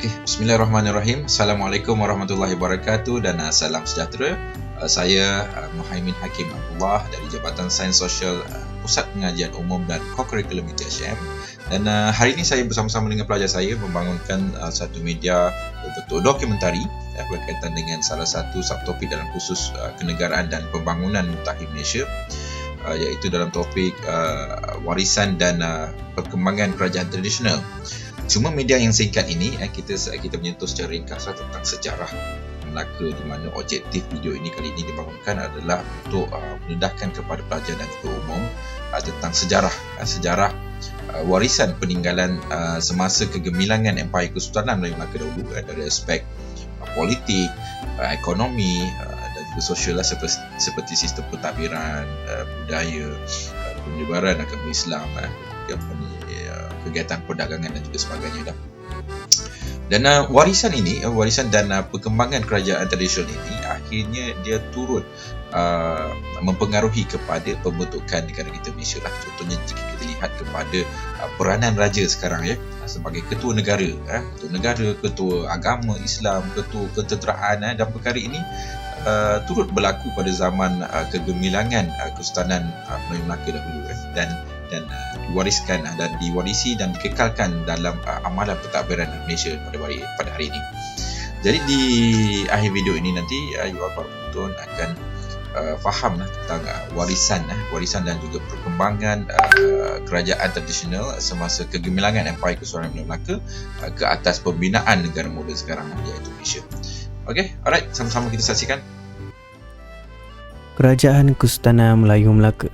Bismillahirrahmanirrahim. Assalamualaikum warahmatullahi wabarakatuh dan salam sejahtera. Saya Muhaimin Hakim Abdullah dari Jabatan Sains Sosial Pusat Pengajian Umum dan Co-Curriculum ITHM. Dan hari ini saya bersama-sama dengan pelajar saya membangunkan satu media berbentuk dokumentari berkaitan dengan salah satu subtopik dalam khusus kenegaraan dan pembangunan mutakhir Malaysia, iaitu dalam topik warisan dan perkembangan kerajaan tradisional. Cuma media yang singkat ini kita menyentuh secara ringkas tentang sejarah Melaka, di mana objektif video ini kali ini dibangunkan adalah untuk mendedahkan kepada pelajar dan juga umum tentang sejarah warisan peninggalan semasa kegemilangan Empayar Kesultanan Melayu Melaka dahulu, dari aspek politik, ekonomi dan juga sosial seperti sistem pentadbiran, budaya, penyebaran agama Islam, kegiatan perdagangan dan juga sebagainya. Dan warisan dan perkembangan kerajaan tradisional ini akhirnya dia turut mempengaruhi kepada pembentukan negara kita Malaysia lah. Contohnya jika kita lihat kepada peranan raja sekarang sebagai ketua negara, ketua agama Islam, ketua ketenteraan, dan perkara ini turut berlaku pada zaman kegemilangan Kesultanan Melayu Melaka dahulu dan diwarisi dan dikekalkan dalam amalan pentadbiran Malaysia pada hari ini. Jadi di akhir video ini nanti para penonton akan faham tentang warisan dan juga perkembangan kerajaan tradisional semasa kegemilangan Empayar Kesultanan Melayu Melaka ke atas pembinaan negara moden sekarang, iaitu Malaysia. Okey, alright, sama-sama kita saksikan. Kerajaan Kesultanan Melayu Melaka.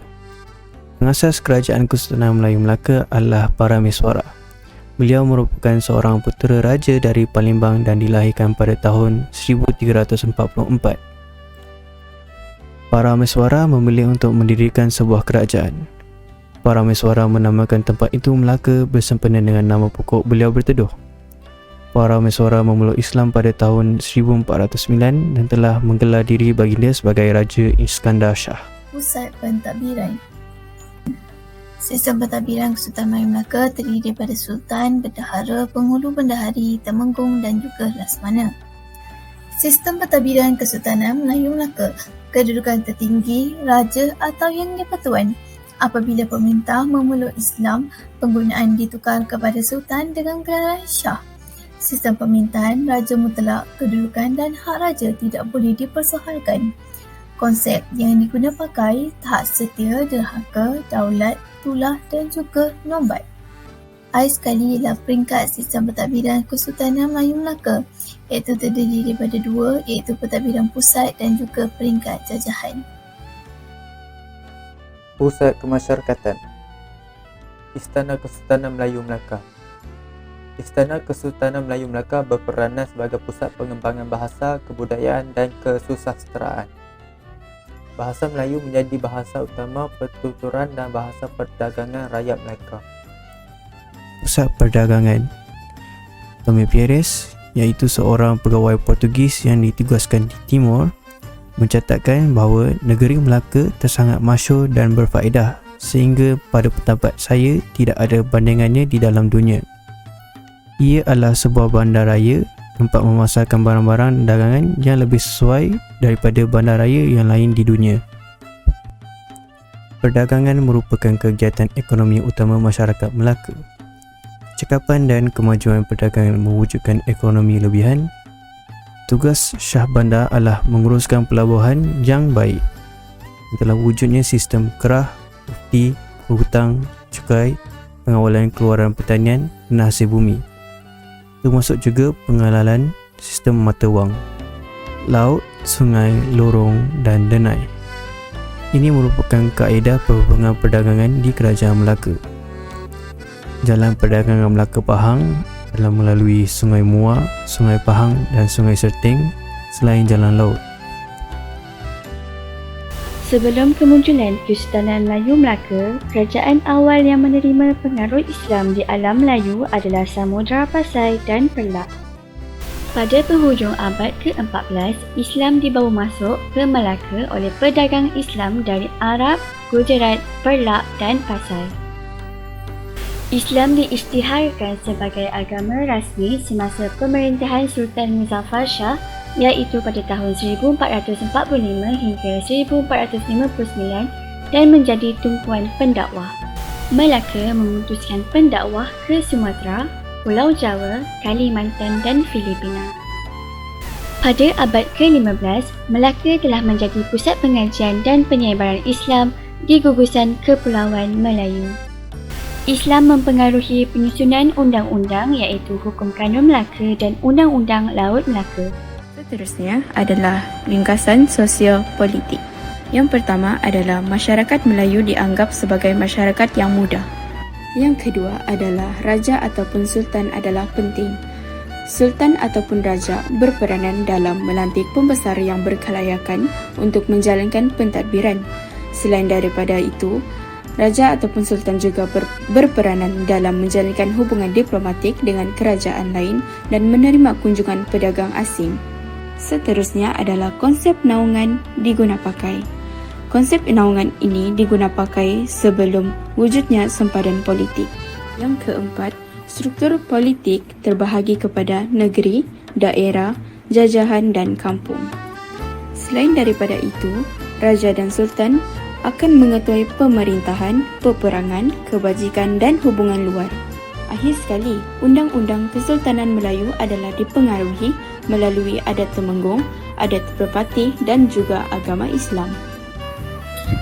Pengasas Kerajaan Kesultanan Melayu Melaka adalah Parameswara. Beliau merupakan seorang putera raja dari Palembang dan dilahirkan pada tahun 1344. Parameswara memilih untuk mendirikan sebuah kerajaan. Parameswara menamakan tempat itu Melaka bersempena dengan nama pokok beliau berteduh. Parameswara memeluk Islam pada tahun 1409 dan telah menggelar diri baginda sebagai Raja Iskandar Shah. Pusat pentadbiran. Sistem pentadbiran Kesultanan Melayu Melaka terdiri daripada Sultan, Bendahara, Penghulu Bendahari, Temenggung dan juga Laksamana. Sistem pentadbiran Kesultanan Melayu Melaka, kedudukan tertinggi, Raja atau Yang di-Pertuan. Apabila pemerintah memeluk Islam, penggunaan ditukar kepada Sultan dengan gelar Shah. Sistem pemerintahan Raja Mutlak, kedudukan dan hak Raja tidak boleh dipersoalkan. Konsep yang diguna pakai hak setia, derhaka, daulat, tulah dan juga nombat. Air sekali ialah peringkat sistem pentadbiran Kesultanan Melayu Melaka, iaitu terdiri daripada dua, iaitu pentadbiran pusat dan juga peringkat jajahan. Pusat Kemasyarakatan. Istana Kesultanan Melayu Melaka. Istana Kesultanan Melayu Melaka berperanan sebagai pusat pengembangan bahasa, kebudayaan dan kesusasteraan. Bahasa Melayu menjadi bahasa utama pertuturan dan bahasa perdagangan rakyat Melaka. Pusat Perdagangan. Tommy Pieres, iaitu seorang pegawai Portugis yang ditugaskan di Timur, mencatatkan bahawa negeri Melaka tersangat masyhur dan berfaedah sehingga pada pendapat saya tidak ada bandingannya di dalam dunia. Ia adalah sebuah bandaraya tempat memasarkan barang-barang dagangan yang lebih sesuai daripada bandaraya yang lain di dunia. Perdagangan merupakan kegiatan ekonomi utama masyarakat Melaka. Kecekapan dan kemajuan perdagangan mewujudkan ekonomi lebihan. Tugas Syah Bandar adalah menguruskan pelabuhan yang baik. Telah wujudnya sistem kerah, ufti, hutang, cukai, pengawalan keluaran pertanian dan hasil bumi. Termasuk juga pengalalan sistem mata wang, laut, sungai, lorong dan denai. Ini merupakan kaedah perhubungan perdagangan di Kerajaan Melaka. Jalan perdagangan Melaka Pahang adalah melalui Sungai Muar, Sungai Pahang dan Sungai Serting selain jalan laut. Sebelum kemunculan Kesultanan Melayu Melaka, kerajaan awal yang menerima pengaruh Islam di alam Melayu adalah Samudra Pasai dan Perlak. Pada penghujung abad ke-14, Islam dibawa masuk ke Melaka oleh pedagang Islam dari Arab, Gujarat, Perlak dan Pasai. Islam diisytiharkan sebagai agama rasmi semasa pemerintahan Sultan Muzaffar Shah, iaitu pada tahun 1445 hingga 1459 dan menjadi tumpuan pendakwah. Melaka memutuskan pendakwah ke Sumatera, Pulau Jawa, Kalimantan dan Filipina. Pada abad ke-15, Melaka telah menjadi pusat pengajian dan penyebaran Islam di gugusan Kepulauan Melayu. Islam mempengaruhi penyusunan undang-undang iaitu Hukum Kanun Melaka dan Undang-Undang Laut Melaka. Seterusnya adalah ringkasan sosio-politik. Yang pertama adalah masyarakat Melayu dianggap sebagai masyarakat yang mudah. Yang kedua adalah raja ataupun sultan adalah penting. Sultan ataupun raja berperanan dalam melantik pembesar yang berkelayakan untuk menjalankan pentadbiran. Selain daripada itu, raja ataupun sultan juga berperanan dalam menjalankan hubungan diplomatik dengan kerajaan lain dan menerima kunjungan pedagang asing. Seterusnya adalah konsep naungan digunapakai. Konsep naungan ini digunapakai sebelum wujudnya sempadan politik. Yang keempat, struktur politik terbahagi kepada negeri, daerah, jajahan dan kampung. Selain daripada itu, raja dan sultan akan mengetuai pemerintahan, peperangan, kebajikan dan hubungan luar. Akhir sekali, Undang-Undang Kesultanan Melayu adalah dipengaruhi melalui adat Temenggung, adat Perpati dan juga agama Islam.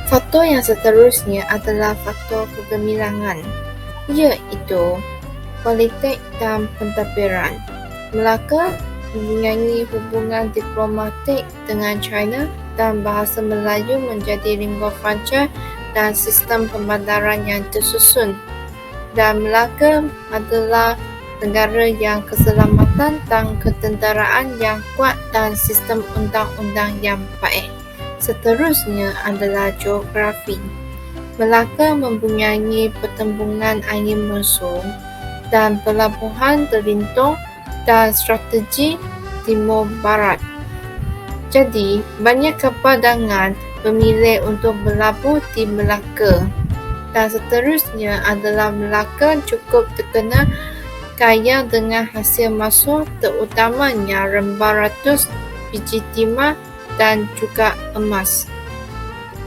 Faktor yang seterusnya adalah faktor kegemilangan, iaitu politik dan pentadbiran. Melaka mempunyai hubungan diplomatik dengan China dan bahasa Melayu menjadi lingua franca dan sistem pembandaran yang tersusun. Dan Melaka adalah negara yang keselamatan dan ketenteraan yang kuat dan sistem undang-undang yang baik. Seterusnya adalah geografi. Melaka mempunyai pertembungan angin monsun dan pelabuhan terlintong dan strategi timur barat. Jadi, banyak kapal dagang memilih untuk berlabuh di Melaka. Dan seterusnya adalah Melaka cukup terkenal kaya dengan hasil masuk terutamanya rembang ratus biji timah dan juga emas.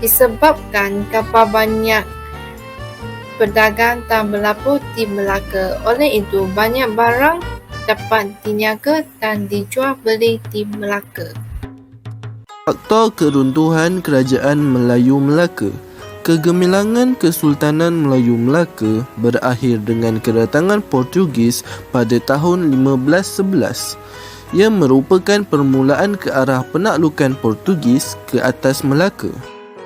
Disebabkan kapal banyak berdagang dan berlabuh di Melaka, oleh itu banyak barang dapat diniaga dan dijual beli di Melaka. Faktor keruntuhan Kerajaan Melayu Melaka. Kegemilangan Kesultanan Melayu Melaka berakhir dengan kedatangan Portugis pada tahun 1511. Ia merupakan permulaan ke arah penaklukan Portugis ke atas Melaka.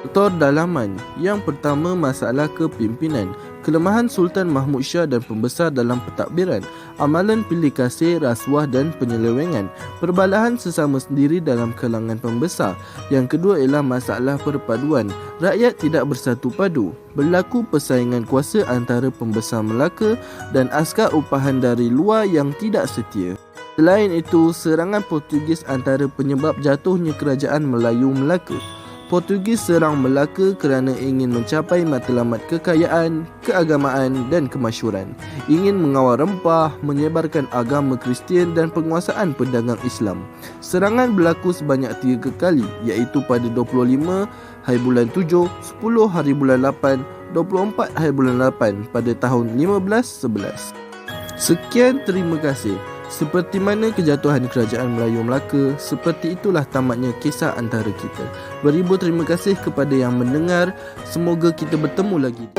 Faktor dalaman. Yang pertama, masalah kepimpinan. Kelemahan Sultan Mahmud Shah dan pembesar dalam pentadbiran, amalan pilih kasih, rasuah dan penyelewengan, perbalahan sesama sendiri dalam kalangan pembesar. Yang kedua ialah masalah perpaduan. Rakyat tidak bersatu padu. Berlaku persaingan kuasa antara pembesar Melaka dan askar upahan dari luar yang tidak setia. Selain itu, serangan Portugis antara penyebab jatuhnya Kerajaan Melayu Melaka. Portugis serang Melaka kerana ingin mencapai matlamat kekayaan, keagamaan dan kemasyhuran. Ingin mengawal rempah, menyebarkan agama Kristian dan penguasaan pedagang Islam. Serangan berlaku sebanyak 3 kali, iaitu pada 25 hari bulan 7, 10 hari bulan 8, 24 hari bulan 8 pada tahun 1511. Sekian, terima kasih. Seperti mana kejatuhan Kerajaan Melayu Melaka, seperti itulah tamatnya kisah antara kita. Beribu terima kasih kepada yang mendengar. Semoga kita bertemu lagi.